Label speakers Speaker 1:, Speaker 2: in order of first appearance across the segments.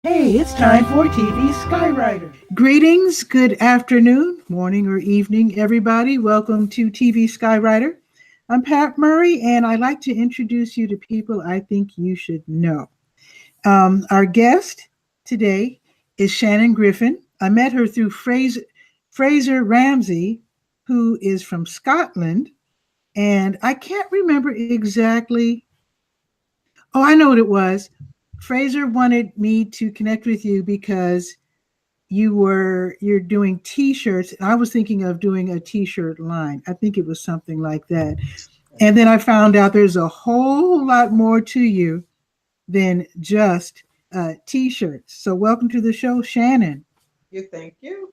Speaker 1: Hey, it's time for TV Skywriter.
Speaker 2: Greetings, good afternoon, morning, or evening, everybody. Welcome to TV Skywriter. I'm Pat Murray, and I'd like to introduce you to people I think you should know. Our guest today is Shannon Griffin. I met her through Fraser Ramsey, who is from Scotland, and I can't remember exactly. Oh, I know what it was. Fraser wanted me to connect with you because you're doing t-shirts. I was thinking of doing a t-shirt line. I think it was something like that. And then I found out there's a whole lot more to you than just t-shirts. So welcome to the show, Shannon.
Speaker 3: Thank you.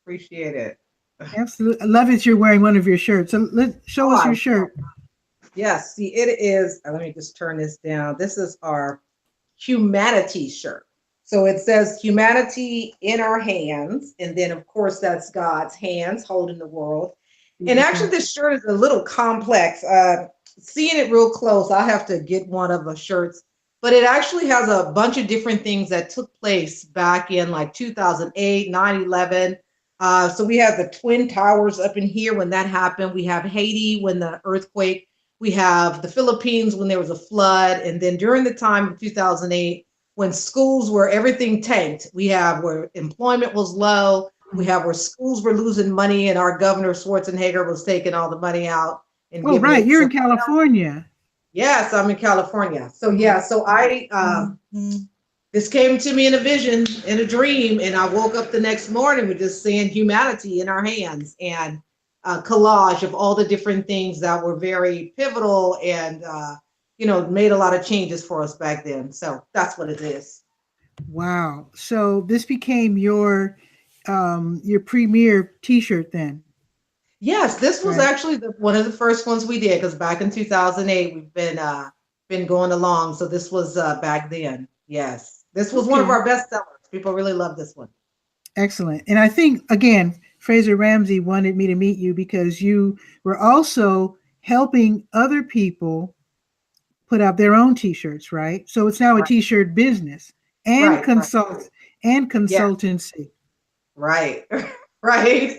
Speaker 3: Appreciate it.
Speaker 2: Absolutely. I love it you're wearing one of your shirts. So show
Speaker 3: Oh,
Speaker 2: us your shirt.
Speaker 3: yes. See, it is. Let me just turn this down. This is our humanity shirt. So it says humanity in our hands. And then, of course, that's God's hands holding the world. And actually, this shirt is a little complex. Seeing it real close, I have to get one of the shirts. But it actually has a bunch of different things that took place back in like 2008, 9/11. So we have the Twin Towers up in here when that happened. We have Haiti when the earthquake. We have the Philippines when there was a flood. And then during the time of 2008, when schools were everything tanked, we have where employment was low. We have where schools were losing money and our governor Schwarzenegger was taking all the money out and
Speaker 2: Oh,
Speaker 3: giving
Speaker 2: right.
Speaker 3: it
Speaker 2: You're
Speaker 3: to.
Speaker 2: in California.
Speaker 3: Yes, I'm in California. So yeah, so I this came to me in a vision, in a dream, and I woke up the next morning with just saying humanity in our hands and a collage of all the different things that were very pivotal and made a lot of changes for us back then. So that's what it is.
Speaker 2: Wow. So this became your premier t-shirt then,
Speaker 3: Yes, this was
Speaker 2: right?
Speaker 3: actually one of the first ones we did because back in 2008 we've been going along. So this was back then. Yes, this was one of
Speaker 2: Okay.
Speaker 3: our best sellers. People really love this one.
Speaker 2: Excellent. And I think, again, Fraser Ramsey wanted me to meet you because you were also helping other people put out their own t-shirts, right? So it's now a
Speaker 3: Right,
Speaker 2: t-shirt business and
Speaker 3: right, right. Yeah,
Speaker 2: consultancy.
Speaker 3: right, right.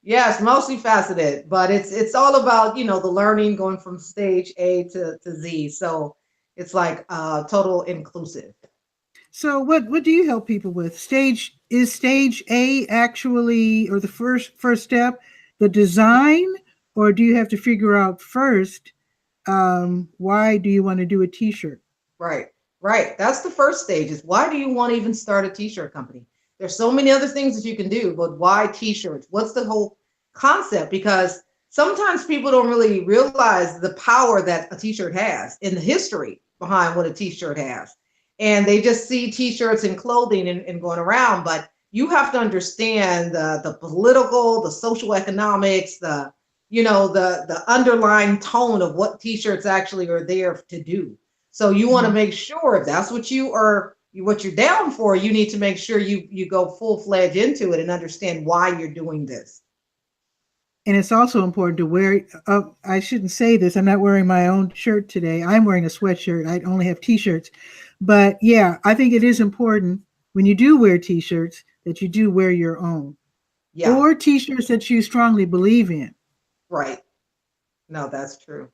Speaker 3: Yes, multifaceted, but it's all about the learning going from stage A to Z. So it's like total inclusive.
Speaker 2: So what do you help people with? Stage A actually, or the first step, the design, or do you have to figure out first why do you want to do a t-shirt?
Speaker 3: Right, right. That's the first stage is why do you want to even start a t-shirt company? There's so many other things that you can do, but why t-shirts? What's the whole concept? Because sometimes people don't really realize the power that a t-shirt has in the history behind what a t-shirt has. And they just see t-shirts and clothing and going around, but you have to understand the political, the social economics, the underlying tone of what t-shirts actually are there to do. So you want to
Speaker 2: Mhm.
Speaker 3: make sure if that's what what you're down for, you need to make sure you go full fledged into it and understand why you're doing this.
Speaker 2: And it's also important to wear. I shouldn't say this. I'm not wearing my own shirt today. I'm wearing a sweatshirt. I only have t-shirts. But yeah, I think it is important when you do wear t-shirts that you do wear your own
Speaker 3: Yeah,
Speaker 2: or t-shirts that you strongly believe in.
Speaker 3: right. No, that's true.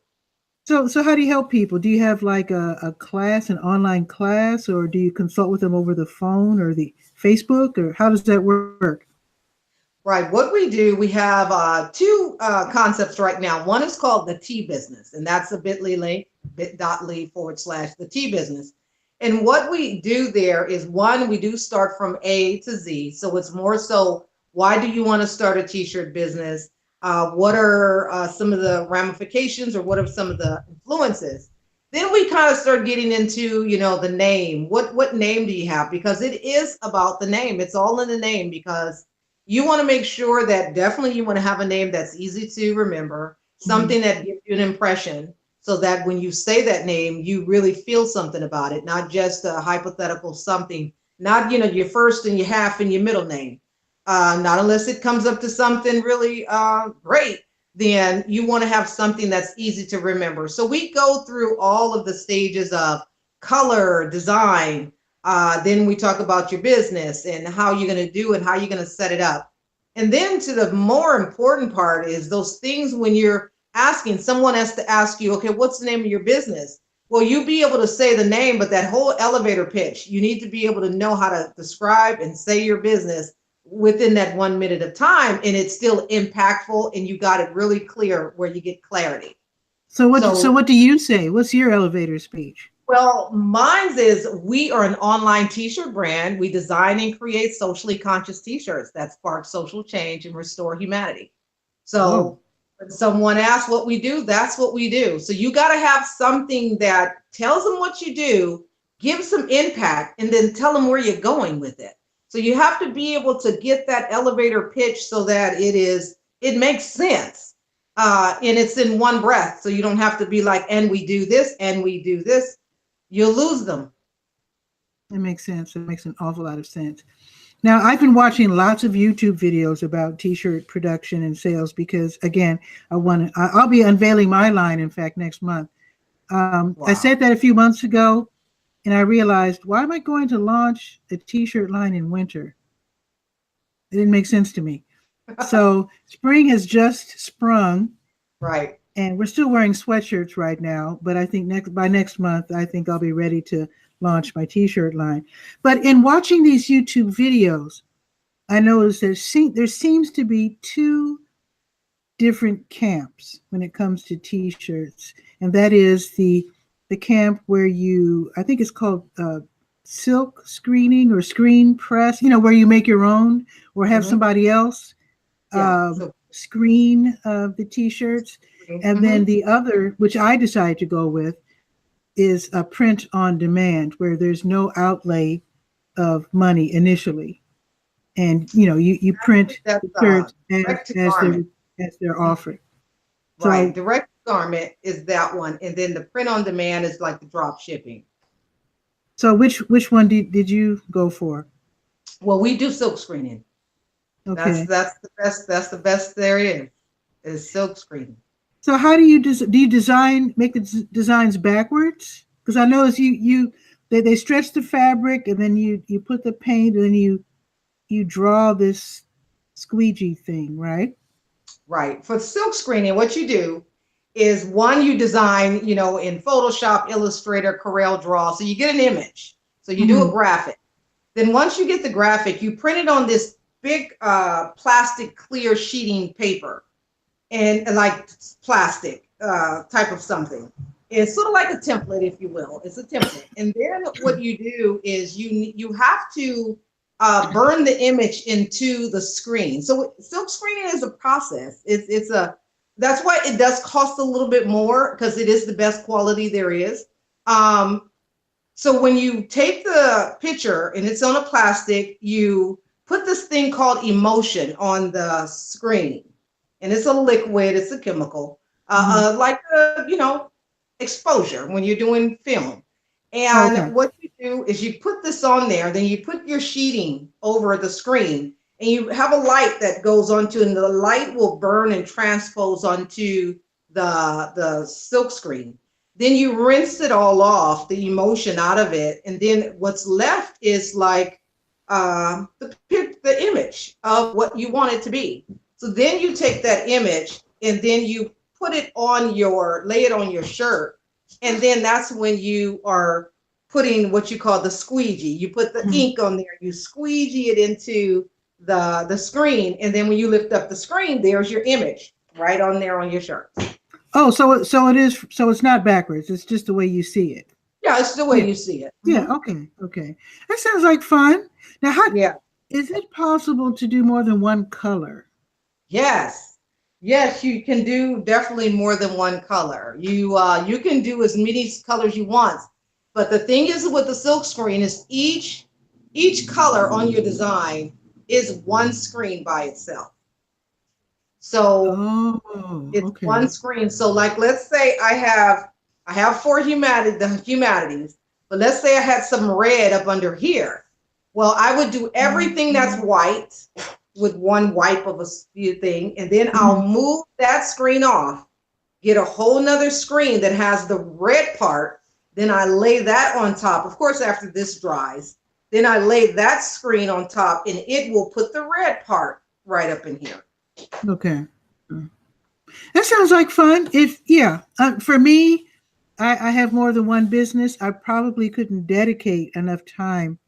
Speaker 2: So how do you help people? Do you have like a class, an online class, or do you consult with them over the phone or the Facebook, or how does that work?
Speaker 3: Right. What we do, we have two concepts right now. One is called the T business, and that's a bit.ly link, bit.ly/, the T business. And what we do there is one, we do start from A to Z. So it's more so, why do you want to start a t-shirt business? What are some of the ramifications or what are some of the influences? Then we kind of start getting into, the name. What name do you have? Because it is about the name. It's all in the name because you want to make sure that definitely you want to have a name that's easy to remember,
Speaker 2: Mhm.
Speaker 3: something that gives you an impression so that when you say that name, you really feel something about it, not just a hypothetical something, not, your first and your half and your middle name. Not unless it comes up to something really great, then you want to have something that's easy to remember. So we go through all of the stages of color, design, Then we talk about your business and how you're going to do and how you're going to set it up. And then to the more important part is those things when you're asking, someone has to ask you, okay, what's the name of your business? Well, you be able to say the name, but that whole elevator pitch, you need to be able to know how to describe and say your business within that 1 minute of time. And it's still impactful and you got it really clear where you get clarity.
Speaker 2: So what do you say? What's your elevator speech?
Speaker 3: Well, mine is we are an online t-shirt brand. We design and create socially conscious t-shirts that spark social change and restore humanity. So when someone asks what we do, that's what we do. So you got to have something that tells them what you do, gives some impact, and then tell them where you're going with it. So you have to be able to get that elevator pitch so that it makes sense. And it's in one breath. So you don't have to be like, and we do this, and we do this. You'll lose them.
Speaker 2: It makes sense. It makes an awful lot of sense. Now, I've been watching lots of YouTube videos about t-shirt production and sales because, again, I'll be unveiling my line, in fact, next month.
Speaker 3: Wow.
Speaker 2: I said that a few months ago, and I realized, why am I going to launch a t-shirt line in winter? It didn't make sense to me. So spring has just sprung.
Speaker 3: Right.
Speaker 2: And we're still wearing sweatshirts right now, but I think by next month, I think I'll be ready to launch my t-shirt line. But in watching these YouTube videos, I noticed there seems to be two different camps when it comes to t-shirts. And that is the camp where I think it's called silk screening or screen press, where you make your own or have somebody else screen the t-shirts. And then the other, which I decided to go with, is a print on demand where there's no outlay of money initially. And, you print the shirts as they're offered.
Speaker 3: Right. Direct garment is that one. And then the print on demand is like the drop shipping.
Speaker 2: So which one did you go for?
Speaker 3: Well, we do silk screening.
Speaker 2: Okay.
Speaker 3: That's the best there is silk screening.
Speaker 2: So how do you make the designs backwards? Because I noticed they stretch the fabric and then you put the paint and then you draw this squeegee thing, right?
Speaker 3: Right. For silk screening, what you do is you design, in Photoshop, Illustrator, Corel Draw. So you get an image. So you do a graphic. Then once you get the graphic, you print it on this big plastic clear sheeting paper. And like plastic type of something. It's sort of like a template, if you will. It's a template. And then what you do is you have to burn the image into the screen. So silk screening is a process. That's why it does cost a little bit more because it is the best quality there is. So when you take the picture and it's on a plastic, you put this thing called emulsion on the screen. And it's a liquid, it's a chemical, like, exposure when you're doing film. And what you do is you put this on there, then you put your sheeting over the screen and you have a light that goes onto, and the light will burn and transpose onto the silk screen. Then you rinse it all off, the emulsion out of it. And then what's left is like the image of what you want it to be. So then you take that image and then you lay it on your shirt. And then that's when you are putting what you call the squeegee. You put the ink on there, you squeegee it into the screen. And then when you lift up the screen, there's your image right on there on your shirt.
Speaker 2: Oh, so it's not backwards. It's just the way you see it.
Speaker 3: Yeah, it's the way you see it.
Speaker 2: Yeah. Okay. That sounds like fun. Now, is it possible to do more than one color?
Speaker 3: Yes, you can do definitely more than one color. You can do as many colors you want. But the thing is with the silk screen is each color on your design is one screen by itself. So it's one screen. So like, let's say I have for the humanities, but let's say I had some red up under here. Well, I would do everything that's white with one wipe of a thing, and then I'll move that screen off, get a whole nother screen that has the red part, then I lay that on top. Of course, after this dries, Then I lay that screen on top, and it will put the red part right up in here.
Speaker 2: Okay. That sounds like fun. For me, I have more than one business. I probably couldn't dedicate enough time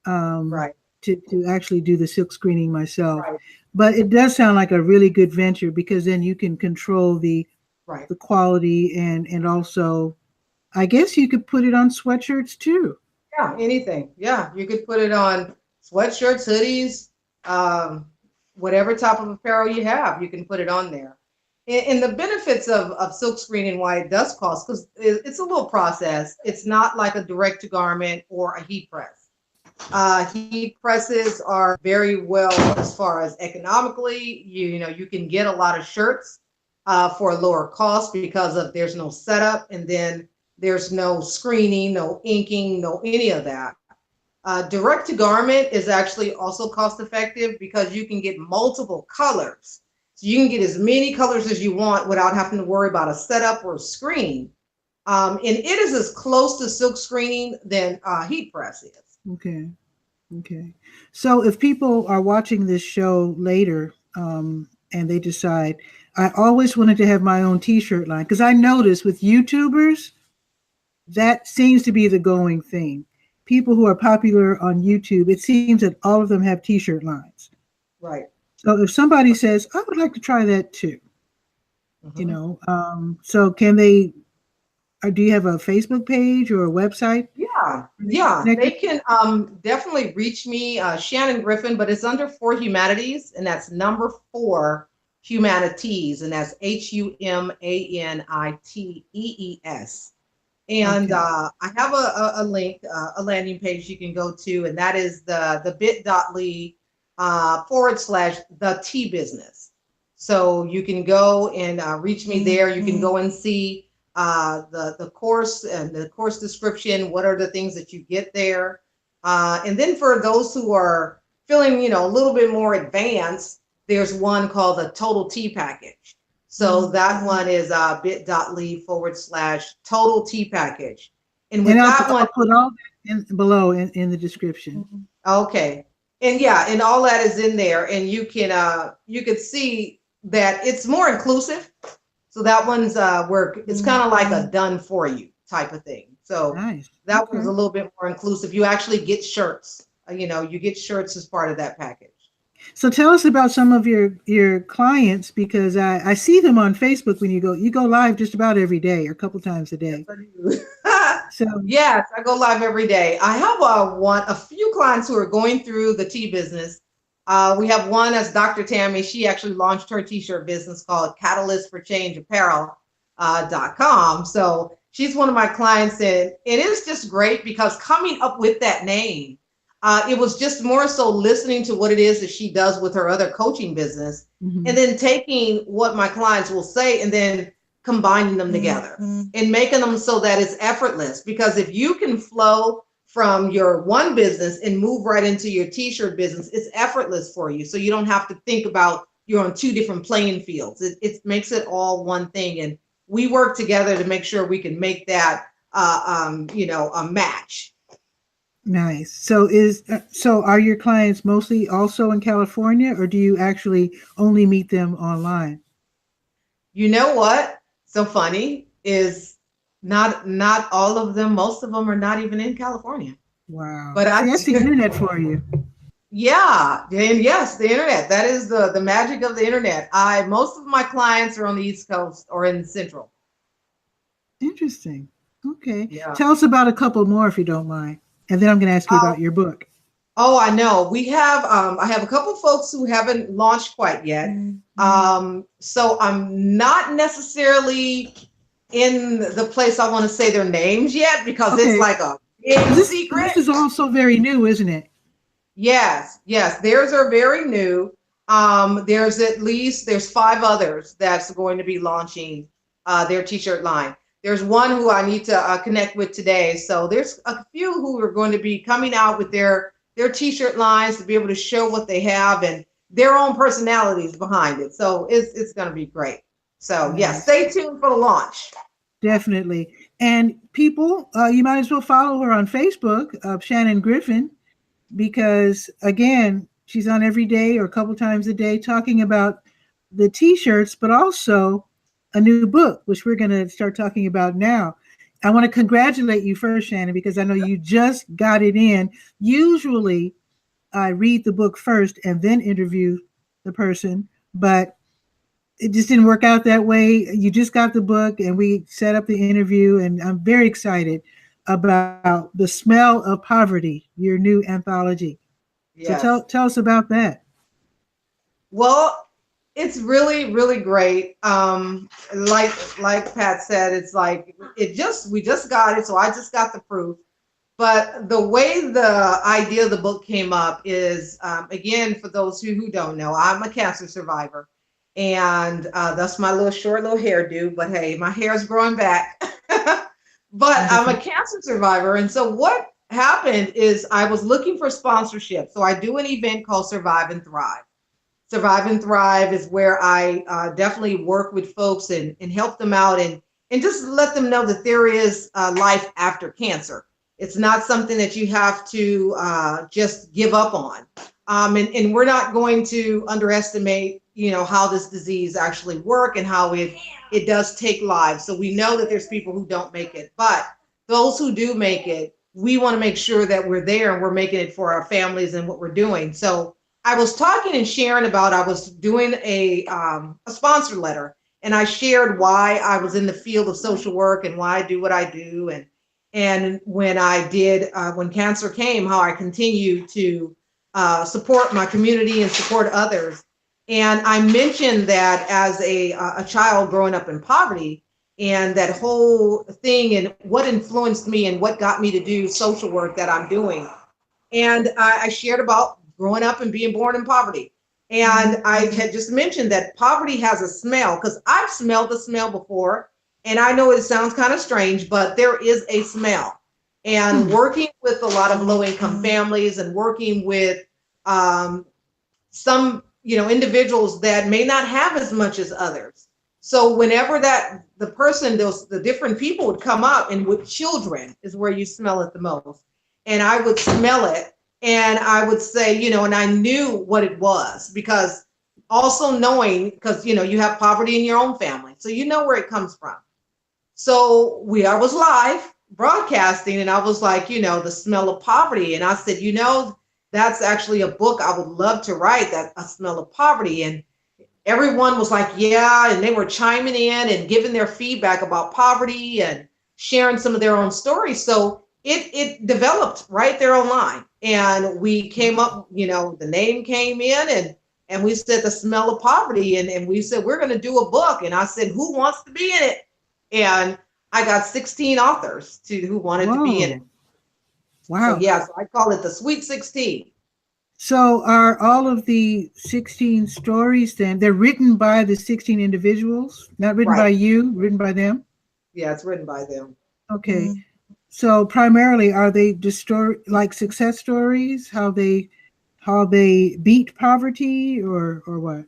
Speaker 3: Right.
Speaker 2: to actually do the silk screening myself.
Speaker 3: Right.
Speaker 2: But it does sound like a really good venture because then you can control the quality and also, I guess you could put it on sweatshirts too.
Speaker 3: Yeah, anything. Yeah, you could put it on sweatshirts, hoodies, whatever type of apparel you have, you can put it on there. And the benefits of silk screening, why it does cost, because it's a little process. It's not like a direct to garment or a heat press. Heat presses are very well as far as economically. You can get a lot of shirts for a lower cost because of there's no setup, and then there's no screening, no inking, no any of that. Direct to garment is actually also cost effective because you can get multiple colors. So you can get as many colors as you want without having to worry about a setup or a screen. And it is as close to silk screening than heat press is.
Speaker 2: Okay. So if people are watching this show later and they decide, I always wanted to have my own t-shirt line, because I notice with YouTubers, that seems to be the going thing. People who are popular on YouTube, it seems that all of them have t-shirt lines.
Speaker 3: Right.
Speaker 2: So if somebody says, I would like to try that too, so can they, or do you have a Facebook page or a website?
Speaker 3: Yeah, they can definitely reach me, Shannon Griffin, but it's under 4 Humanities, and that's number 4 Humanities, and that's HUMANITEES. And I have a link, a landing page you can go to, and that is the bit.ly /the tea business. So you can go and reach me there. You can go and see the course and the course description. What are the things that you get there? And then for those who are feeling, a little bit more advanced, there's one called the Total Tea Package. So that one is bit.ly /total tea package. And with that one,
Speaker 2: I'll put all that below in the description.
Speaker 3: Okay. And and all that is in there, and you can see that it's more inclusive. So that one's where it's kind of like a done for you type of thing. So that one's a little bit more inclusive. You actually get shirts. You get shirts as part of that package.
Speaker 2: So tell us about some of your clients, because I see them on Facebook when you go live just about every day or a couple times a day. So
Speaker 3: yes, I go live every day. I have a few clients who are going through the tea business. We have one as Dr. Tammy. She actually launched her t-shirt business called catalystforchangeapparel.com. So she's one of my clients, and it is just great because coming up with that name, it was just more so listening to what it is that she does with her other coaching business, and then taking what my clients will say and then combining them together and making them so that it's effortless. Because if you can flow from your one business and move right into your t-shirt business, it's effortless for you. So you don't have to think about you're on 2 different playing fields. It makes it all one thing. And we work together to make sure we can make that, a match.
Speaker 2: Nice. So are your clients mostly also in California, or do you actually only meet them online?
Speaker 3: You know what? So funny is not all of them. Most of them are not even in California.
Speaker 2: Wow.
Speaker 3: But
Speaker 2: that's the internet for you.
Speaker 3: Yeah. And yes, the internet. That is the magic of the internet. Most of my clients are on the East Coast or in Central.
Speaker 2: Interesting. Okay.
Speaker 3: Yeah.
Speaker 2: Tell us about a couple more if you don't mind. And then I'm going to ask you about your book.
Speaker 3: Oh, I know. We have, I have a couple folks who haven't launched quite yet. So I'm not necessarily in the place I want to say their names yet, because it's like a big secret.
Speaker 2: This is also very new, isn't it?
Speaker 3: Yes. Theirs are very new. There's 5 others that's going to be launching their t-shirt line. There's one who I need to connect with today. So there's a few who are going to be coming out with their t-shirt lines to be able to show what they have and their own personalities behind it. So it's going to be great. So stay tuned for the launch.
Speaker 2: Definitely. And people, you might as well follow her on Facebook, Shannon Griffin. because, again, she's on every day or a couple times a day talking about the T-shirts, but also a new book, which we're going to start talking about now. I want to congratulate you first, Shannon, because I know you just got it in. Usually, I read the book first and then interview the person, but it just didn't work out that way. You just got the book and we set up the interview, and I'm very excited about The Smell of Poverty, your new anthology.
Speaker 3: Yes.
Speaker 2: So tell us about that.
Speaker 3: Well, it's really, really great. Like Pat said, it's like we just got it, so I just got the proof. But the way the idea of the book came up is, again, for those who don't know, I'm a cancer survivor, and that's my short little hairdo. But hey, my hair is growing back. But I'm a cancer survivor, and so what happened is I was looking for sponsorship. So I do an event called Survive and Thrive. Survive and Thrive is where I definitely work with folks and help them out and just let them know that there is life after cancer. It's not something that you have to just give up on. And we're not going to underestimate, how this disease actually works and how it does take lives. So we know that there's people who don't make it, but those who do make it, we want to make sure that we're there and we're making it for our families and what we're doing. So I was talking and sharing about, I was doing a sponsor letter, and I shared why I was in the field of social work and why I do what I do. And when I did, when cancer came, how I continue to support my community and support others. And I mentioned that as a child growing up in poverty, and that whole thing and what influenced me and what got me to do social work that I'm doing. And I shared about growing up and being born in poverty. And I had just mentioned that poverty has a smell, because I've smelled the smell before. And I know it sounds kind of strange, but there is a smell. And working with a lot of low-income families and working with some, individuals that may not have as much as others. So whenever the different people would come up, and with children is where you smell it the most. And I would smell it and I would say, and I knew what it was, because also knowing, because, you have poverty in your own family. So you know where it comes from. So I was live broadcasting, and I was like, the smell of poverty. And I said, that's actually a book I would love to write, that A Smell of Poverty. And everyone was like, yeah, and they were chiming in and giving their feedback about poverty and sharing some of their own stories. So it developed right there online. And we came up, the name came in, and we said The Smell of Poverty. And we said, we're going to do a book. And I said, who wants to be in it? And I got 16 authors who wanted to be in it.
Speaker 2: Wow.
Speaker 3: So I call it the Sweet 16.
Speaker 2: So are all of the 16 stories then, they're written by the 16 individuals, not written by you, written by them?
Speaker 3: Yeah, it's written by them.
Speaker 2: Okay. Mm-hmm. So primarily, are they just like success stories, how they beat poverty or what?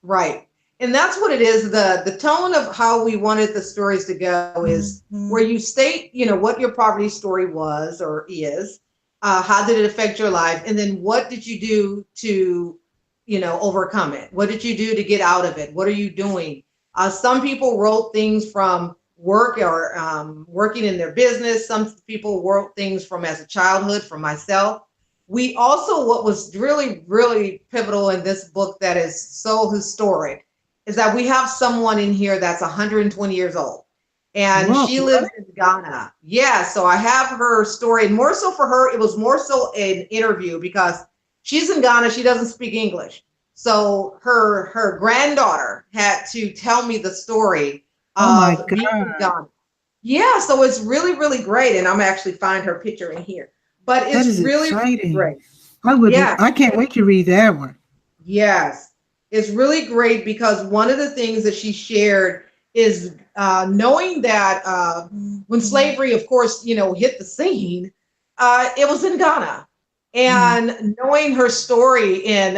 Speaker 3: Right. And that's what it is. The tone of how we wanted the stories to go is where you state, what your poverty story was or is, how did it affect your life? And then what did you do to, overcome it? What did you do to get out of it? What are you doing? Some people wrote things from work or working in their business. Some people wrote things from as a childhood, from myself. We also, what was really, really pivotal in this book that is so historic, is that we have someone in here that's 120 years old, and she lives in Ghana. Yeah, so I have her story, and more so for her, it was more so an interview, because she's in Ghana, she doesn't speak English. So her granddaughter had to tell me the story of being in Ghana. Yeah, so it's really, really great, and I'm actually find her picture in here. But it's really, really great.
Speaker 2: I can't wait to read that one.
Speaker 3: Yes. It's really great, because one of the things that she shared is knowing that when slavery, of course, hit the scene, it was in Ghana. And knowing her story in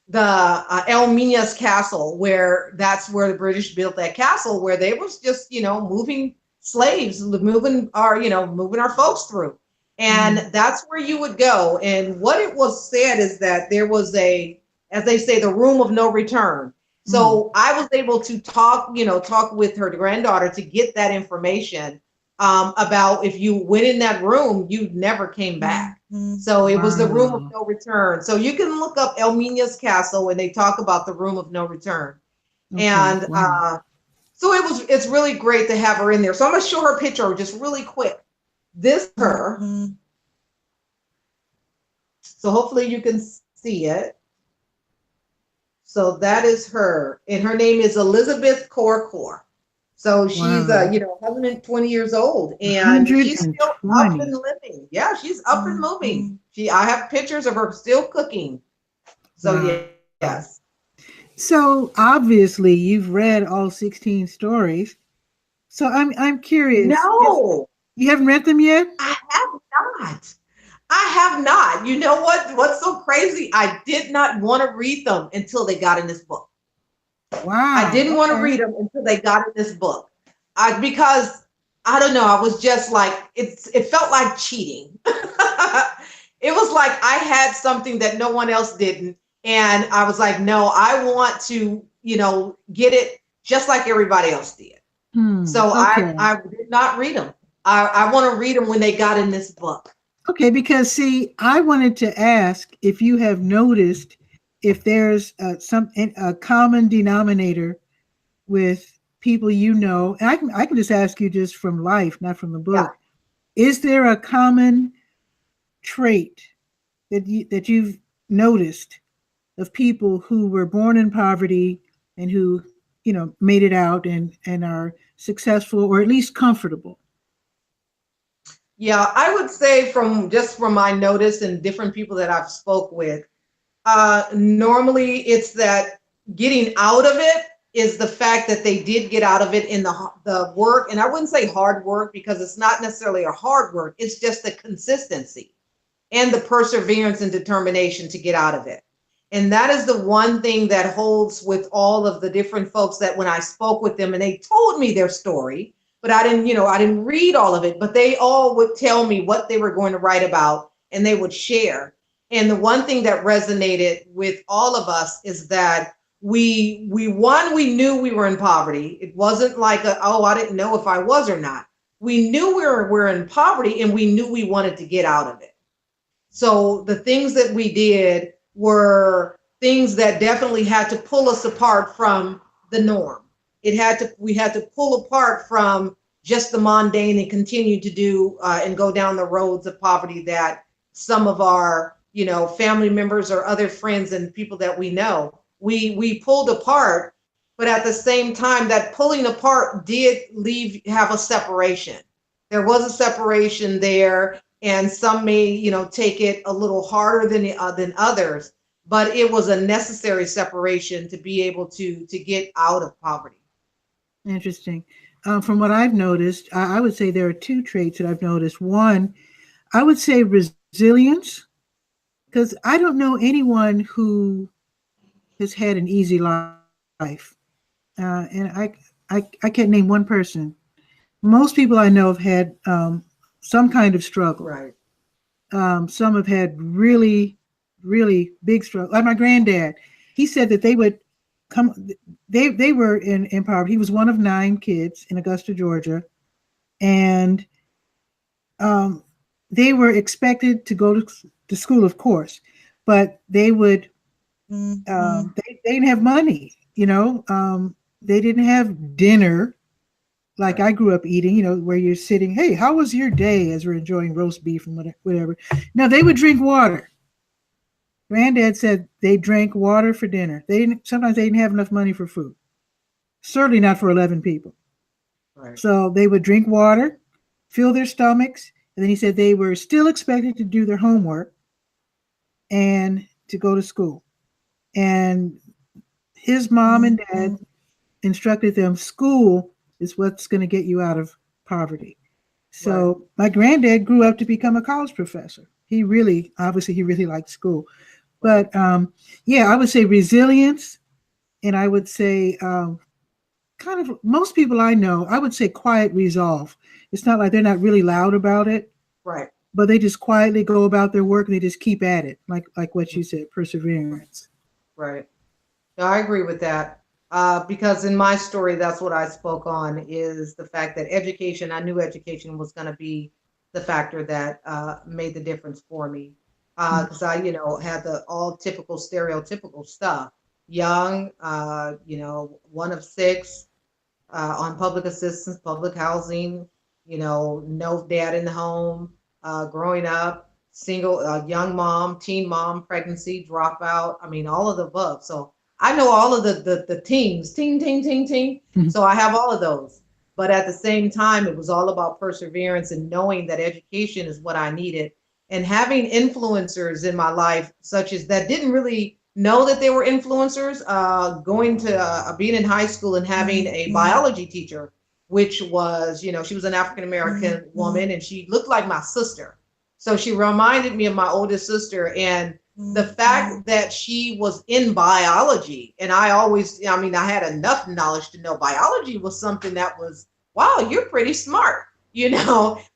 Speaker 3: the El Minas Castle, that's where the British built that castle, where they was just, moving slaves, moving our folks through. And that's where you would go. And what it was said is that there was as they say, the room of no return. So I was able to talk with her granddaughter to get that information about if you went in that room, you never came back. So it was the room of no return. So you can look up Elmina's Castle and they talk about the room of no return. Okay, and so it's really great to have her in there. So I'm going to show her picture just really quick. This is her. So hopefully you can see it. So that is her, and her name is Elizabeth Corcor. So she's 120 years old, and she's still up and living. Yeah, she's up and moving. I have pictures of her still cooking. So yes.
Speaker 2: So obviously you've read all 16 stories. So I'm curious.
Speaker 3: No,
Speaker 2: you haven't read them yet?
Speaker 3: I have not. You know what? What's so crazy? I did not want to read them until they got in this book.
Speaker 2: Wow.
Speaker 3: I didn't want to read them until they got in this book. Because I don't know. I was just like, it felt like cheating. It was like I had something that no one else didn't. And I was like, no, I want to, get it just like everybody else did. So okay. I did not read them. I want to read them when they got in this book.
Speaker 2: Okay, because see, I wanted to ask if you have noticed if there's a common denominator with people and I can just ask you just from life, not from the book. Yeah. Is there a common trait that you've noticed of people who were born in poverty and who made it out and are successful or at least comfortable?
Speaker 3: Yeah, I would say from my notice and different people that I've spoke with, normally it's that getting out of it is the fact that they did get out of it in the work. And I wouldn't say hard work because it's not necessarily a hard work. It's just the consistency and the perseverance and determination to get out of it. And that is the one thing that holds with all of the different folks that when I spoke with them and they told me their story, but I didn't read all of it, but they all would tell me what they were going to write about and they would share. And the one thing that resonated with all of us is that we knew we were in poverty. It wasn't like I didn't know if I was or not. We knew we were in poverty and we knew we wanted to get out of it. So the things that we did were things that definitely had to pull us apart from the norm. We had to pull apart from just the mundane and continue to do and go down the roads of poverty that some of our, family members or other friends and people that we know, we pulled apart. But at the same time, that pulling apart did have a separation. There was a separation there, and some may, take it a little harder than others. But it was a necessary separation to be able to get out of poverty.
Speaker 2: Interesting. From what I've noticed, I would say there are two traits that I've noticed. One, I would say resilience, because I don't know anyone who has had an easy life. And I can't name one person. Most people I know have had some kind of struggle.
Speaker 3: Right.
Speaker 2: Some have had really, really big struggle. Like my granddad, he said that they would they were in poverty. He was one of 9 kids in Augusta, Georgia. And they were expected to go to school, of course, but they would, they didn't have money, they didn't have dinner like I grew up eating, where you're sitting, hey, how was your day, as we're enjoying roast beef and whatever. No, they would drink water. Granddad said they drank water for dinner. Sometimes they didn't have enough money for food. Certainly not for 11 people.
Speaker 3: Right.
Speaker 2: So they would drink water, fill their stomachs, and then he said they were still expected to do their homework and to go to school. And his mom and dad instructed them, school is what's going to get you out of poverty. So my granddad grew up to become a college professor. He really liked school. But I would say resilience, and I would say kind of most people I know, I would say quiet resolve. It's not like they're not really loud about it.
Speaker 3: Right.
Speaker 2: but they just quietly go about their work and they just keep at it, like what you said, perseverance.
Speaker 3: Right. No, I agree with that. Because in my story, that's what I spoke on, is the fact that education, I knew education was going to be the factor that made the difference for me. Because I, had the all typical stereotypical stuff. Young, one of six, on public assistance, public housing, no dad in the home, growing up, single, young mom, teen mom, pregnancy, dropout. I mean, all of the above. So I know all of the teams, ting, ting, ting, ting.
Speaker 2: Mhm.
Speaker 3: So I have all of those. But at the same time, it was all about perseverance and knowing that education is what I needed. And having influencers in my life, such as that didn't really know that they were influencers, going to being in high school and having a biology teacher, which was, she was an African-American woman and she looked like my sister. So she reminded me of my oldest sister. And the fact that she was in biology, and I had enough knowledge to know biology was something that was, wow, you're pretty smart,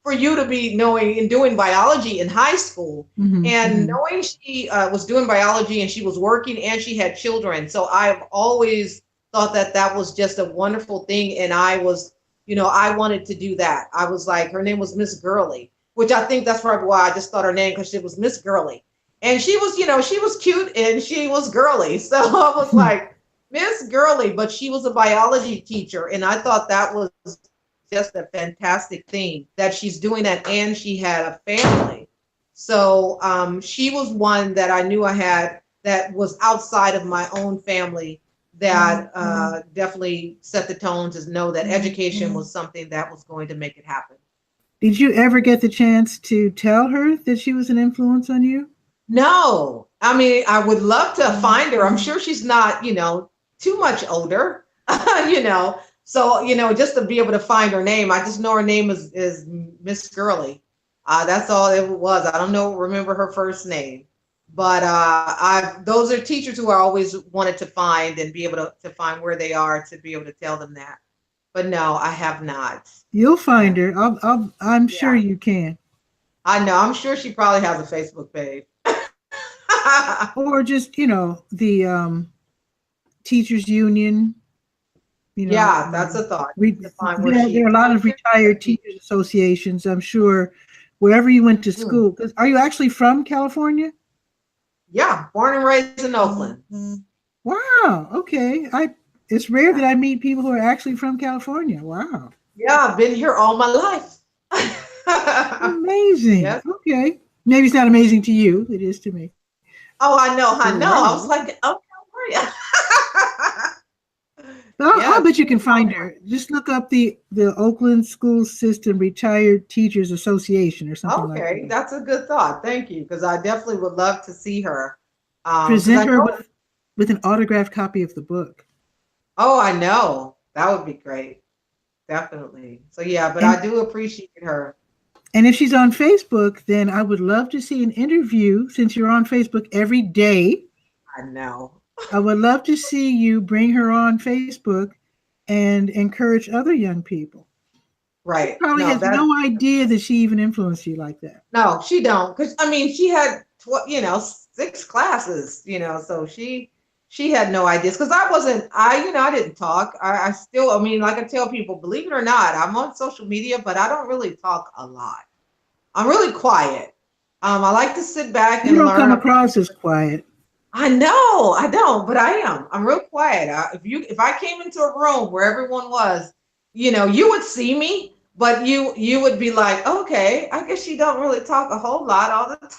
Speaker 3: for you to be knowing and doing biology in high school. And knowing she was doing biology and she was working and she had children. So I've always thought that that was just a wonderful thing. And I was, I wanted to do that. I was like, her name was Miss Gurley, which I think that's probably why I just thought her name, because she was Miss Gurley. And she was, she was cute and she was girly. So I was like, Miss Gurley, but she was a biology teacher. And I thought that was just a fantastic thing that she's doing that. And she had a family. So she was one that I knew I had that was outside of my own family that definitely set the tone to know that education was something that was going to make it happen.
Speaker 2: Did you ever get the chance to tell her that she was an influence on you?
Speaker 3: No, I mean, I would love to find her. I'm sure she's not, too much older, So, just to be able to find her name, I just know her name is Miss Gurley. That's all it was. I don't remember her first name, but those are teachers who I always wanted to find and be able to find where they are to be able to tell them that. But no, I have not.
Speaker 2: You'll find her. I'm sure you can.
Speaker 3: I know. I'm sure she probably has a Facebook page.
Speaker 2: Or just, the teachers union.
Speaker 3: Yeah, that's a thought.
Speaker 2: There are a lot of retired teachers associations, I'm sure, wherever you went to school. Are you actually from California?
Speaker 3: Yeah, born and raised in Oakland.
Speaker 2: Wow. Okay. It's rare that I meet people who are actually from California. Wow.
Speaker 3: Yeah, I've been here all my life.
Speaker 2: Amazing. Yes. Okay. Maybe it's not amazing to you. It is to me.
Speaker 3: Oh, I know. I was like, oh, California.
Speaker 2: I bet you can find her. Just look up the Oakland School System Retired Teachers Association or something like that.
Speaker 3: Okay, that's a good thought. Thank you, because I definitely would love to see her.
Speaker 2: Present her with an autographed copy of the book.
Speaker 3: Oh, I know. That would be great. Definitely. So yeah, but I do appreciate her.
Speaker 2: And if she's on Facebook, then I would love to see an interview, since you're on Facebook every day.
Speaker 3: I know.
Speaker 2: I would love to see you bring her on Facebook and encourage other young people.
Speaker 3: Right.
Speaker 2: She probably has no idea that she even influenced you like that. No,
Speaker 3: she don't. Because, she had, 6 classes, so she had no ideas. Because I didn't talk. I still, like I tell people, believe it or not, I'm on social media, but I don't really talk a lot. I'm really quiet. I like to sit back and learn.
Speaker 2: You don't come across as quiet.
Speaker 3: I know, I don't, but I am. I'm real quiet. If I came into a room where everyone was, you would see me, but you would be like, okay, I guess you don't really talk a whole lot all the time.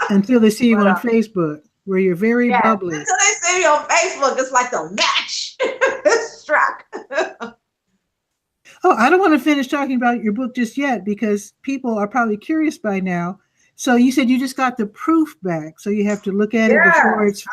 Speaker 2: Until they see you on Facebook, where you're very bubbly.
Speaker 3: Until they see me on Facebook, it's like the match struck.
Speaker 2: Oh, I don't want to finish talking about your book just yet, because people are probably curious by now. So you said you just got the proof back, so you have to look at it before it's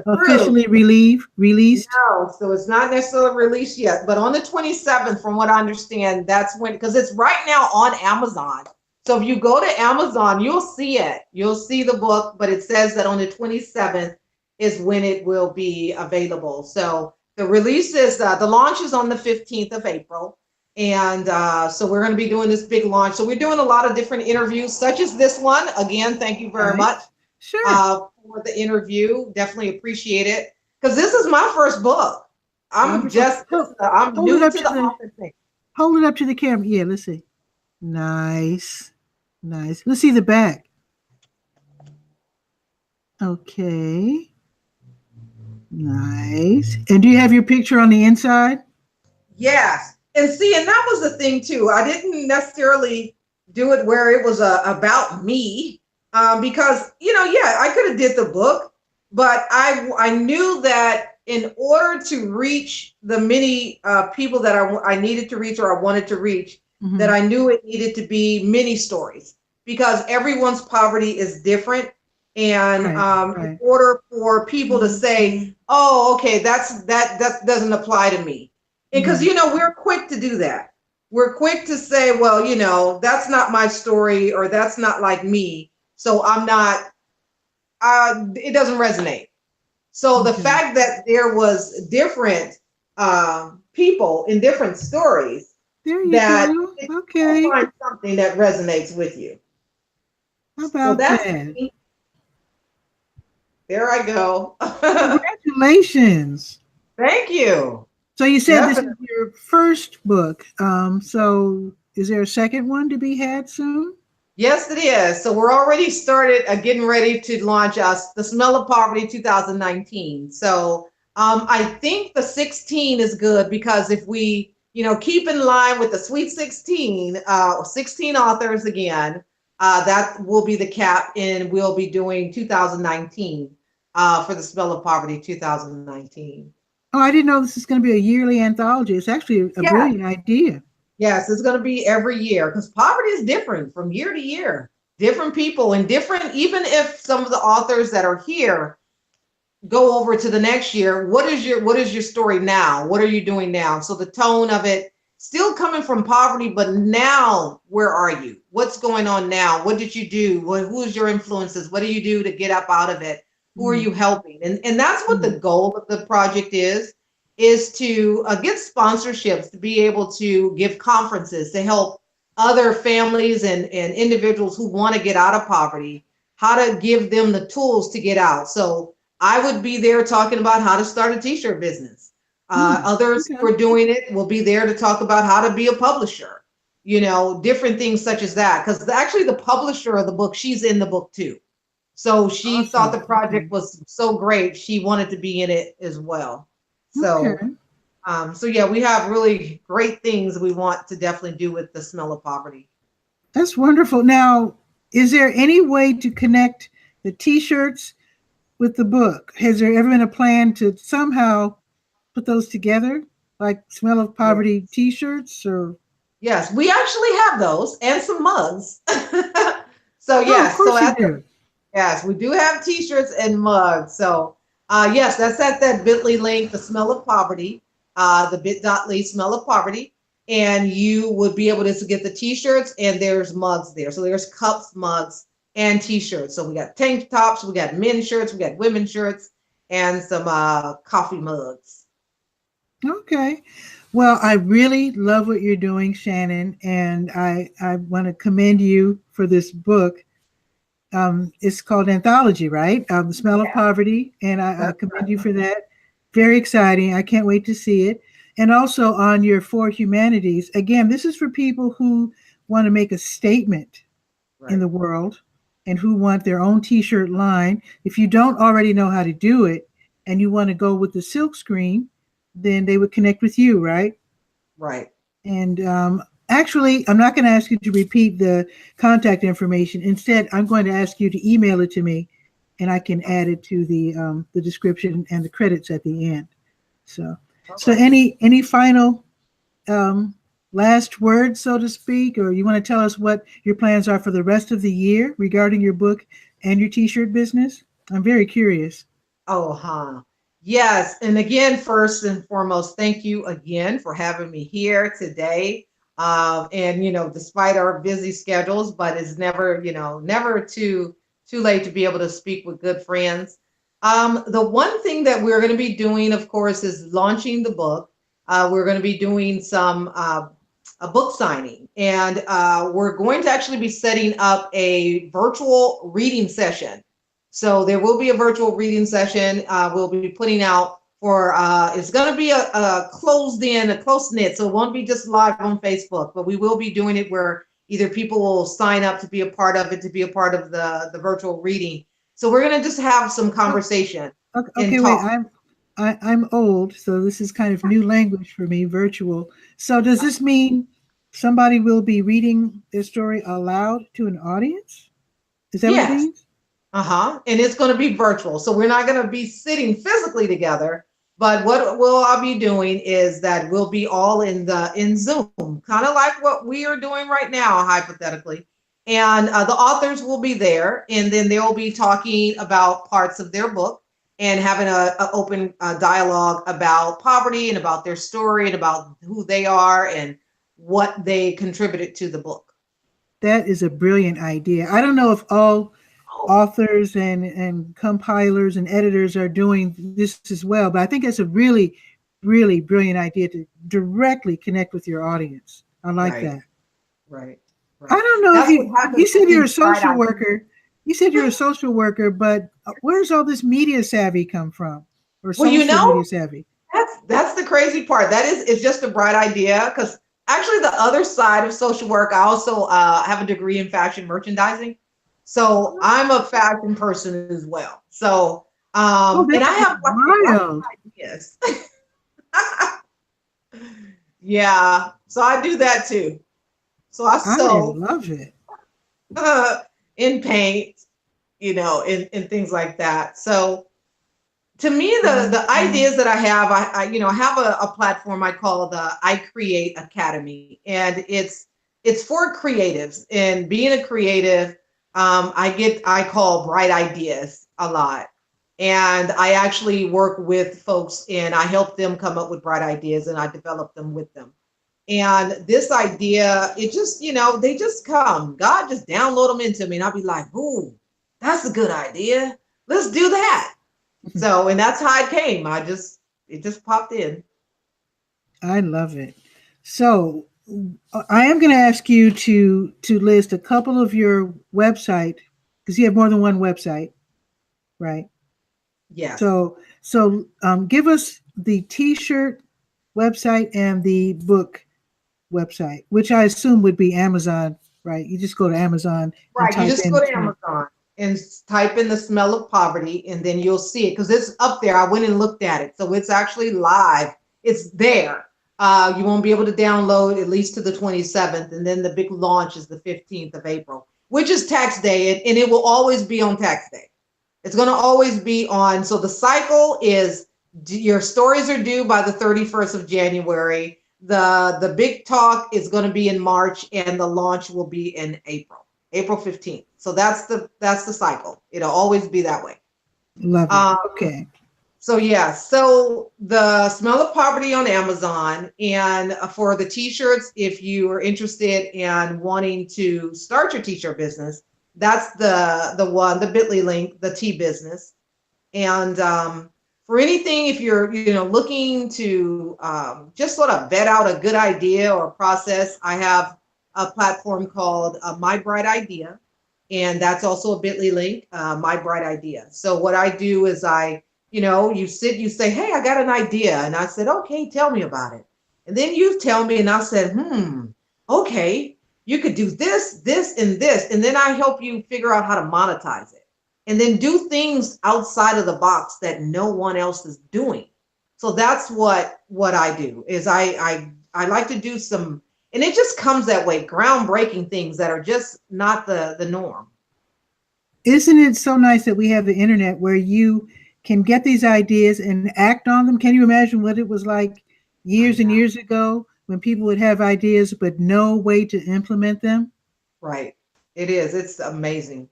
Speaker 2: officially released?
Speaker 3: No, so it's not necessarily released yet, but on the 27th, from what I understand, that's when, because it's right now on Amazon. So if you go to Amazon, you'll see it. You'll see the book, but it says that on the 27th is when it will be available. So the release is, the launch is on the 15th of April. And so we're going to be doing this big launch. So we're doing a lot of different interviews, such as this one. Again, thank you very much for the interview. Definitely appreciate it. Because this is my first book. I'm new to the author thing.
Speaker 2: Hold it up to the camera. Yeah, let's see. Nice. Nice. Let's see the back. Okay. Nice. And do you have your picture on the inside?
Speaker 3: Yes. And see, and that was the thing too. I didn't necessarily do it where it was about me, because I could have did the book, but I knew that in order to reach the many people that I needed to reach or I wanted to reach, that I knew it needed to be many stories, because everyone's poverty is different. And in order for people to say, "Oh, okay, that doesn't apply to me." Because, we're quick to do that. We're quick to say, well, that's not my story, or that's not like me. So I'm not, it doesn't resonate. So the fact that there was different people in different stories, that you'll find something that resonates with you.
Speaker 2: How about that?
Speaker 3: Me. There I go.
Speaker 2: Congratulations.
Speaker 3: Thank you.
Speaker 2: So you said this is your first book. So is there a second one to be had soon?
Speaker 3: Yes, it is. So we're already started getting ready to launch The Smell of Poverty 2019. So I think the 16 is good, because if we, keep in line with the Sweet 16, 16 authors again, that will be the cap, and we'll be doing 2019 for The Smell of Poverty 2019.
Speaker 2: Oh, I didn't know this is going to be a yearly anthology. It's actually a brilliant idea.
Speaker 3: Yes, it's going to be every year, because poverty is different from year to year. Different people and different, even if some of the authors that are here go over to the next year, what is your story now? What are you doing now? So the tone of it, still coming from poverty, but now where are you? What's going on now? What did you do? Who's your influences? What do you do to get up out of it? Who are you helping? And that's what the goal of the project is to get sponsorships, to be able to give conferences, to help other families and individuals who want to get out of poverty, how to give them the tools to get out. So I would be there talking about how to start a t-shirt business. Others who are doing it will be there to talk about how to be a publisher, different things such as that. Because actually the publisher of the book, she's in the book too. So she thought the project was so great, she wanted to be in it as well. So, we have really great things we want to definitely do with The Smell of Poverty.
Speaker 2: That's wonderful. Now, is there any way to connect the t-shirts with the book? Has there ever been a plan to somehow put those together, like Smell of Poverty t-shirts? Or
Speaker 3: yes, we actually have those and some mugs. So yes, yes, we do have t-shirts and mugs. So yes, that's at that bit.ly link, The Smell of Poverty, the bit.ly Smell of Poverty, and you would be able to get the t-shirts, and there's mugs there. So there's cups, mugs, and t-shirts. So we got tank tops, we got men's shirts, we got women's shirts, and some coffee mugs.
Speaker 2: Okay. Well, I really love what you're doing, Shannon, and I want to commend you for this book. It's called Anthology, right? The Smell of Poverty, and I commend you for that. Very exciting. I can't wait to see it. And also on your For Humanities. Again, this is for people who want to make a statement in the world and who want their own t-shirt line. If you don't already know how to do it and you want to go with the silk screen, then they would connect with you, right?
Speaker 3: Right.
Speaker 2: And actually, I'm not going to ask you to repeat the contact information. Instead, I'm going to ask you to email it to me, and I can add it to the description and the credits at the end. So any final last words, so to speak, or you want to tell us what your plans are for the rest of the year regarding your book and your t-shirt business? I'm very curious.
Speaker 3: Yes. And again, first and foremost, thank you again for having me here today. And, despite our busy schedules, but it's never, never too late to be able to speak with good friends. The one thing that we're going to be doing, of course, is launching the book. We're going to be doing some a book signing, and we're going to actually be setting up a virtual reading session. So there will be a virtual reading session. We'll be putting out for it's going to be a closed in, a close knit. So it won't be just live on Facebook, but we will be doing it where either people will sign up to be a part of it, to be a part of the virtual reading. So we're going to just have some conversation.
Speaker 2: Okay, wait. I'm old, so this is kind of new language for me. Virtual. So does this mean somebody will be reading their story aloud to an audience? Is that what it means?
Speaker 3: And it's going to be virtual. So we're not going to be sitting physically together, but what we'll all be doing is that we'll be all in Zoom, kind of like what we are doing right now, hypothetically. And the authors will be there, and then they'll be talking about parts of their book and having an open dialogue about poverty and about their story and about who they are and what they contributed to the book.
Speaker 2: That is a brilliant idea. I don't know if all authors and compilers and editors are doing this as well, but I think it's a really, really brilliant idea to directly connect with your audience. I like that.
Speaker 3: Right.
Speaker 2: I don't know if you said you're a social worker. You said you're a social worker, but where's all this media savvy come from? Or media savvy?
Speaker 3: That's the crazy part. It's just a bright idea, because actually the other side of social work, I also have a degree in fashion merchandising. So I'm a fashion person as well. So and I have wild ideas. Yeah. So I do that too. So I sew.
Speaker 2: I love it.
Speaker 3: In paint, in things like that. So to me, the ideas that I have, I have a platform I call the I Create Academy, and it's for creatives. And being a creative, I call bright ideas a lot. And I actually work with folks and I help them come up with bright ideas, and I develop them with them. And this idea, it just, they just come. God just download them into me, and I'll be like, ooh, that's a good idea. Let's do that. So, and that's how it came. It just popped in.
Speaker 2: I love it. So I am going to ask you to list a couple of your website, because you have more than one website, right?
Speaker 3: Yes.
Speaker 2: So give us the T-shirt website and the book website, which I assume would be Amazon, right? You just go to Amazon.
Speaker 3: Right. You just go to Amazon and type in The Smell of Poverty, and then you'll see it, because it's up there. I went and looked at it. So it's actually live. It's there. You won't be able to download at least to the 27th. And then the big launch is the 15th of April, which is tax day. And it will always be on tax day. It's going to always be on. So the cycle is your stories are due by the 31st of January. The big talk is going to be in March, and the launch will be in April 15th. So that's the cycle. It'll always be that way.
Speaker 2: Love it. Okay.
Speaker 3: So yeah, so the Smell of Poverty on Amazon, and for the T-shirts, if you are interested in wanting to start your T-shirt business, that's the one, the bit.ly link, the T business. And for anything, if you're looking to just sort of vet out a good idea or process, I have a platform called My Bright Idea, and that's also a bit.ly link, My Bright Idea. So what I do is you say, hey, I got an idea, and I said, okay, tell me about it. And then you tell me, and I said, okay, you could do this, this, and this, and then I help you figure out how to monetize it. And then do things outside of the box that no one else is doing. So that's what I do, is I like to do some, and it just comes that way, groundbreaking things that are just not the norm.
Speaker 2: Isn't it so nice that we have the internet where you can get these ideas and act on them? Can you imagine what it was like years and years ago when people would have ideas but no way to implement them?
Speaker 3: Right. It is. It's amazing.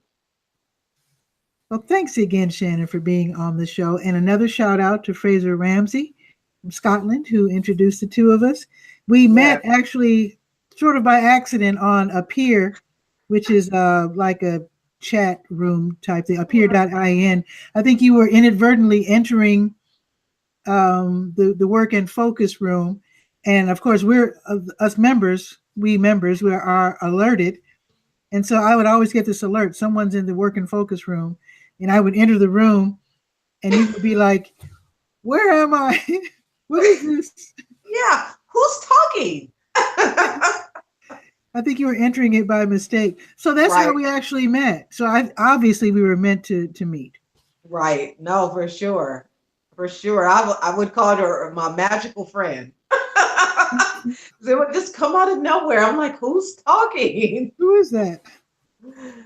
Speaker 2: Well, thanks again, Shannon, for being on the show. And another shout out to Fraser Ramsey from Scotland, who introduced the two of us. We met actually sort of by accident on Appear, which is like a chat room type thing, appear.in. I think you were inadvertently entering the work and focus room. And of course, we members, we are alerted. And so I would always get this alert. Someone's in the work and focus room, and I would enter the room, and you would be like, "Where am I? What is this?"
Speaker 3: Yeah, who's talking?
Speaker 2: I think you were entering it by mistake. So that's how
Speaker 3: Right.
Speaker 2: we actually met. So obviously we were meant to meet.
Speaker 3: Right. No, for sure. For sure. I would call her my magical friend. They would just come out of nowhere. I'm like, who's talking?
Speaker 2: Who is that?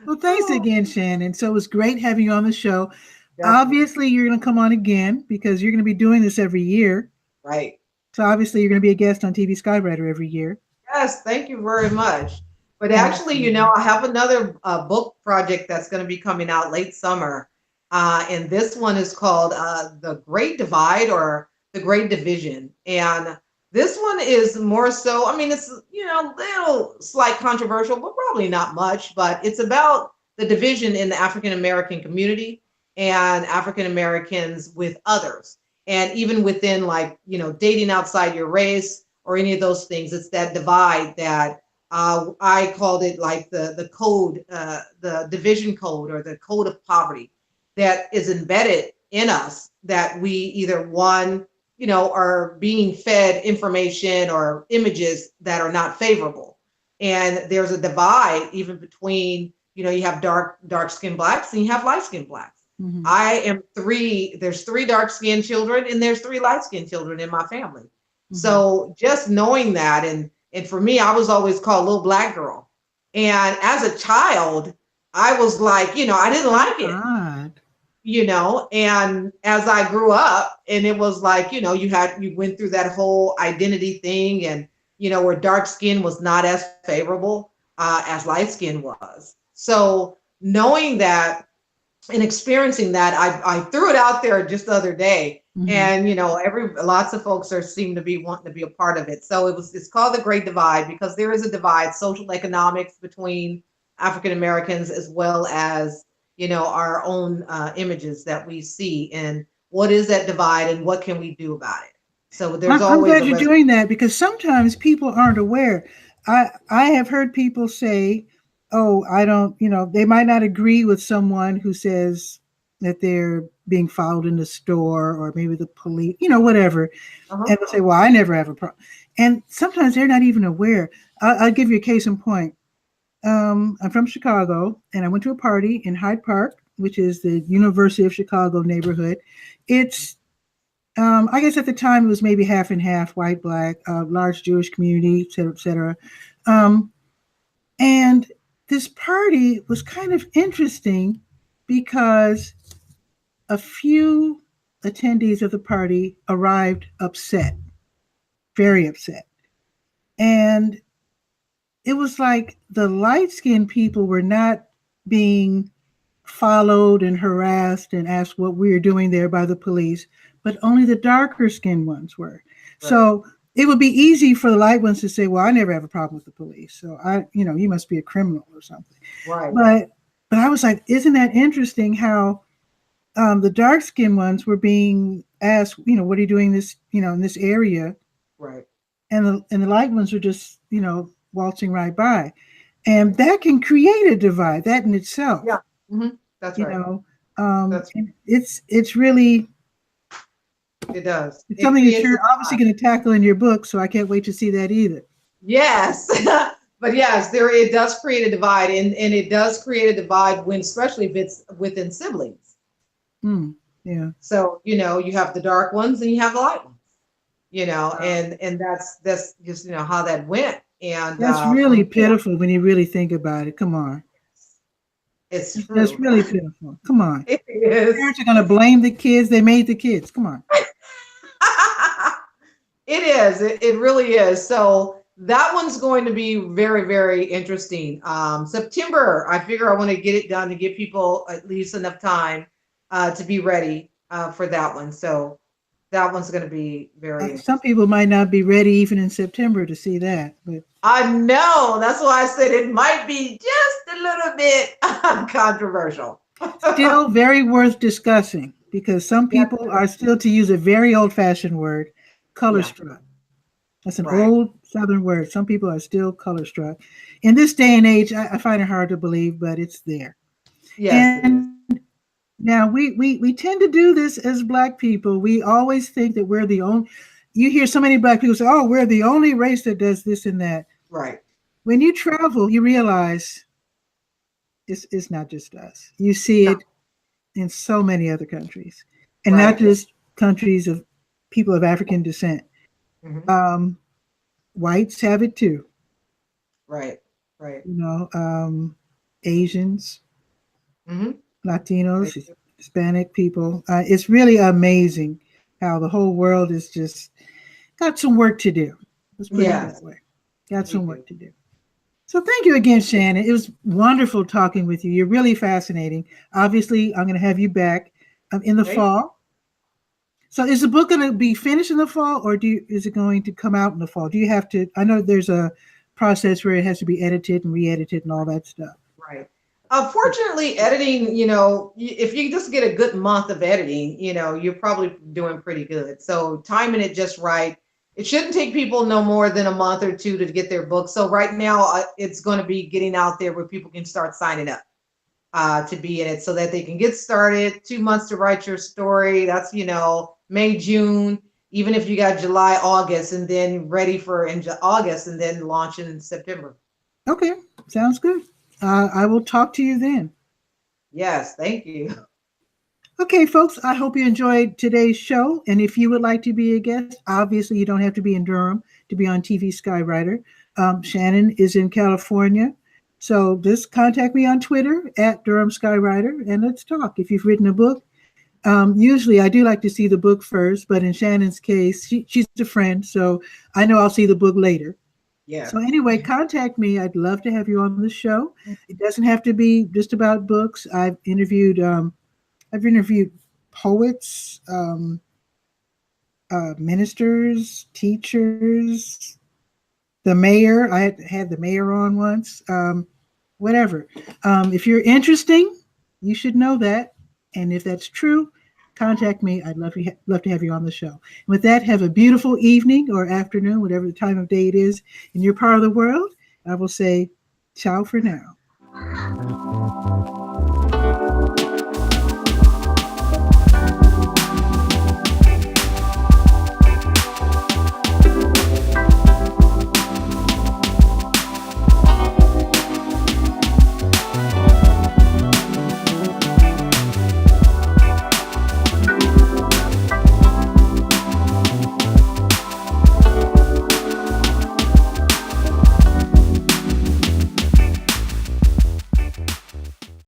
Speaker 2: Well, thanks
Speaker 3: Oh,
Speaker 2: again, Shannon. So it was great having you on the show.
Speaker 3: definitely.
Speaker 2: Obviously, you're going to come on again because you're going to be doing this every year.
Speaker 3: Right.
Speaker 2: So obviously, you're going to be a guest on TV Skywriter every year.
Speaker 3: Yes, thank you very much. But actually,
Speaker 2: Absolutely.
Speaker 3: I have another book project that's going to be coming out late summer. And this one is called The Great Divide or The Great Division. And this one is more so, I mean, it's, little slight controversial, but probably not much. But it's about the division in the African American community and African Americans with others. And even within, like, dating outside your race or any of those things. It's that divide that I called it like the code, the division code or the code of poverty that is embedded in us that we either one, are being fed information or images that are not favorable. And there's a divide even between, you have dark skinned blacks and you have light skinned blacks.
Speaker 2: Mhm.
Speaker 3: There's three dark skinned children and there's three light skinned children in my family.
Speaker 2: Mhm.
Speaker 3: So just knowing that, and for me, I was always called little black girl. And as a child, I was like, I didn't like it,
Speaker 2: God.
Speaker 3: and as I grew up, and it was like, you went through that whole identity thing, and where dark skin was not as favorable as light skin was. So knowing that and experiencing that, I threw it out there just the other day,
Speaker 2: Mhm.
Speaker 3: and lots of folks seem to be wanting to be a part of it. So it's called the Great Divide because there is a divide, social economics between African Americans as well as our own images that we see, and what is that divide and what can we do about it. So there's
Speaker 2: I'm
Speaker 3: always
Speaker 2: glad
Speaker 3: a
Speaker 2: you're doing that because sometimes people aren't aware. I have heard people say, "Oh, I don't," they might not agree with someone who says that they're being followed in the store or maybe the police, whatever,
Speaker 3: uh-huh.
Speaker 2: and they'll say, "Well, I never have a problem." And sometimes they're not even aware. I'll give you a case in point. I'm from Chicago, and I went to a party in Hyde Park, which is the University of Chicago neighborhood. It's I guess at the time it was maybe half and half, white, black, large Jewish community, et cetera, et cetera. Um, and this party was kind of interesting because a few attendees of the party arrived upset, very upset. And it was like the light skinned people were not being followed and harassed and asked what we were doing there by the police, but only the darker skinned ones were.
Speaker 3: Right.
Speaker 2: So it would be easy for the light ones to say, "Well, I never have a problem with the police. So you must be a criminal or something."
Speaker 3: Right.
Speaker 2: But I was like, isn't that interesting how the dark skinned ones were being asked, what are you doing this, in this area?
Speaker 3: Right.
Speaker 2: And the light ones are just, waltzing right by. And that can create a divide, that in itself.
Speaker 3: Yeah. Mm-hmm. That's right. That's
Speaker 2: It's really
Speaker 3: it does.
Speaker 2: it's
Speaker 3: It
Speaker 2: something that
Speaker 3: creates
Speaker 2: you're
Speaker 3: a
Speaker 2: obviously
Speaker 3: divide.
Speaker 2: going to tackle in your book, so I can't wait to see that either.
Speaker 3: Yes. But yes, it does create a divide, and it does create a divide especially if it's within siblings.
Speaker 2: Yeah.
Speaker 3: So, you have the dark ones and you have the light ones, and that's just, how that went. And
Speaker 2: That's really pitiful when you really think about it. Come on.
Speaker 3: it's
Speaker 2: That's
Speaker 3: true.
Speaker 2: really pitiful. Come on.
Speaker 3: It is.
Speaker 2: Parents are going to blame the kids. They made the kids. Come on.
Speaker 3: It is. It really is. So that one's going to be very, very interesting. September, I figure I want to get it done to give people at least enough time to be ready for that one. So that one's going to be very
Speaker 2: Some
Speaker 3: interesting.
Speaker 2: people might not be ready even in September to see that, but
Speaker 3: I know. That's why I said it might be just a little bit controversial.
Speaker 2: still very worth discussing because some
Speaker 3: Yeah.
Speaker 2: people are still, to use a very old-fashioned word, color
Speaker 3: Yeah.
Speaker 2: struck. That's an
Speaker 3: Right.
Speaker 2: old Southern word. Some people are still color struck. In this day and age, I find it hard to believe, but it's there.
Speaker 3: Yes, it is.
Speaker 2: And now we tend to do this as Black people. We always think that we're the only. You hear so many Black people say, "Oh, we're the only race that does this and that."
Speaker 3: Right.
Speaker 2: When you travel, you realize it's not just us. You see
Speaker 3: No.
Speaker 2: it in so many other countries, and not
Speaker 3: Right.
Speaker 2: just countries of people of African descent.
Speaker 3: Hmm.
Speaker 2: Um, Whites have it too.
Speaker 3: Right. Right.
Speaker 2: You know, Asians,
Speaker 3: Hmm. Right.
Speaker 2: Latinos, Hispanic people. It's really amazing how the whole world is just got some work to do. Let's put it
Speaker 3: Yes,
Speaker 2: that way. Got
Speaker 3: we
Speaker 2: some
Speaker 3: do.
Speaker 2: work to do. So thank you again, Shannon. It was wonderful talking with you. You're really fascinating. Obviously, I'm going to have you back in the
Speaker 3: Thank you.
Speaker 2: fall. So is the book going to be finished in the fall, or is it going to come out in the fall? Do you have to? I know there's a process where it has to be edited and re-edited and all that stuff.
Speaker 3: Right. Unfortunately, editing, if you just get a good month of editing, you're probably doing pretty good. So timing it just right. It shouldn't take people no more than a month or two to get their book. So right now, it's going to be getting out there where people can start signing up to be in it so that they can get started. 2 months to write your story. That's, May, June, even if you got July, August, and then ready for August and then launching in September.
Speaker 2: Okay, sounds good. I will talk to you then.
Speaker 3: Yes, thank you.
Speaker 2: Okay, folks, I hope you enjoyed today's show. And if you would like to be a guest, obviously you don't have to be in Durham to be on TV Skywriter. Shannon is in California. So just contact me on Twitter at Durham Skywriter and let's talk. If you've written a book, usually I do like to see the book first, but in Shannon's case, she's a friend. So I know I'll see the book later.
Speaker 3: Yeah.
Speaker 2: So anyway, contact me. I'd love to have you on the show. It doesn't have to be just about books. I've interviewed poets, ministers, teachers, the mayor. I had the mayor on once. Whatever. If you're interesting, you should know that. And if that's true, contact me. I'd love to have you on the show. And with that, have a beautiful evening or afternoon, whatever the time of day it is in your part of the world. I will say ciao for now.